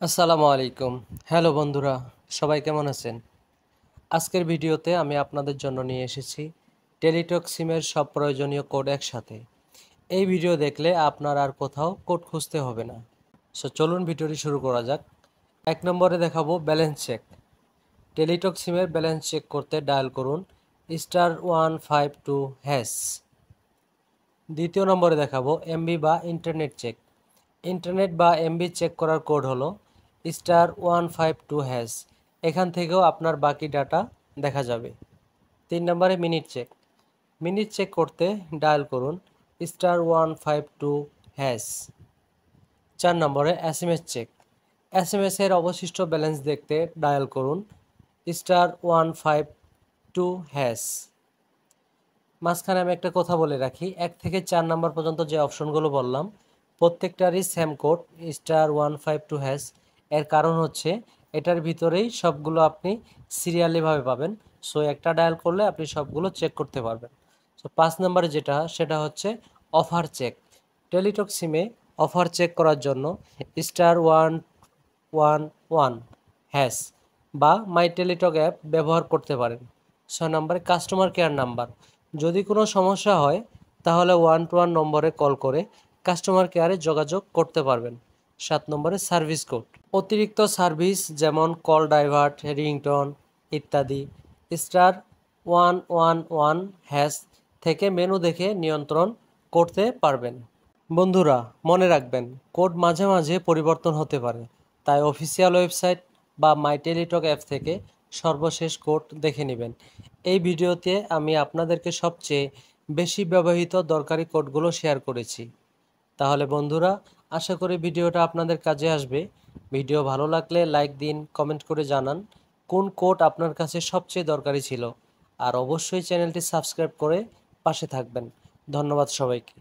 আসসালামু আলাইকুম। হ্যালো বন্ধুরা, সবাই কেমন আছেন? আজকের ভিডিওতে আমি আপনাদের জন্য নিয়ে এসেছি টেলিটক সিমের সব প্রয়োজনীয় কোড একসাথে। এই ভিডিও দেখলে আপনার আর কোথাও কোড খুঁজতে হবে না। চলুন ভিডিওটি শুরু করা যাক। ১ নম্বরে দেখাবো ব্যালেন্স চেক। টেলিটক সিমের ব্যালেন্স চেক করতে ডায়াল করুন *152#। দ্বিতীয় নম্বরে দেখাবো এমবি বা ইন্টারনেট চেক। ইন্টারনেট বা এমবি চেক করার কোড হলো *152#। এখান থেকেও আপনার বাকি ডাটা দেখা যাবে। ৩ নম্বরে মিনিট চেক। মিনিট চেক করতে ডায়াল করুন *152#। ৪ নম্বরে এসএমএস চেক। এসএমএস এর অবশিষ্ট ব্যালেন্স দেখতে ডায়াল করুন *152#। মাঝখানে আমি একটা কথা বলে রাখি, ১ থেকে ৪ নাম্বার পর্যন্ত যে অপশনগুলো বললাম প্রত্যেকটারই সেম কোড *152#। এর কারণ হচ্ছে এটার ভিতরেই সবগুলো আপনি সিরিয়ালিভাবে পাবেন। সো একটা ডায়াল করলে আপনি সবগুলো চেক করতে পারবেন। সো ৫ নম্বরে সেটা হচ্ছে অফার চেক। টেলিটক সিমে অফার চেক করার জন্য *111# বা মাই টেলিটক অ্যাপ ব্যবহার করতে পারেন। ৬ নম্বরে কাস্টমার কেয়ার নাম্বার। যদি কোনো সমস্যা হয় তাহলে 121 নম্বরে কল করে কাস্টমার কেয়ারে যোগাযোগ করতে পারবেন। ৭ নম্বরে সার্ভিস কোড। অতিরিক্ত সার্ভিস যেমন কল ডাইভার্ট, রিংটোন ইত্যাদি *111# থেকে মেনু দেখে নিয়ন্ত্রণ করতে পারবেন। বন্ধুরা, মনে রাখবেন কোড মাঝে মাঝে পরিবর্তন হতে পারে, তাই অফিসিয়াল ওয়েবসাইট বা মাই টেলিটক অ্যাপ থেকে সর্বশেষ কোড দেখে নেবেন। এই ভিডিওতে আমি আপনাদেরকে সবচেয়ে বেশি ব্যবহৃত দরকারি কোডগুলো শেয়ার করেছি। তাহলে বন্ধুরা, আশা করি ভিডিওটা আপনাদের কাজে আসবে। ভিডিও ভালো লাগলে লাইক দিন, কমেন্ট করে জানান কোন কোড আপনার কাছে সবচেয়ে দরকারি ছিল। আর অবশ্যই চ্যানেলটি সাবস্ক্রাইব করে পাশে থাকবেন। ধন্যবাদ সবাইকে।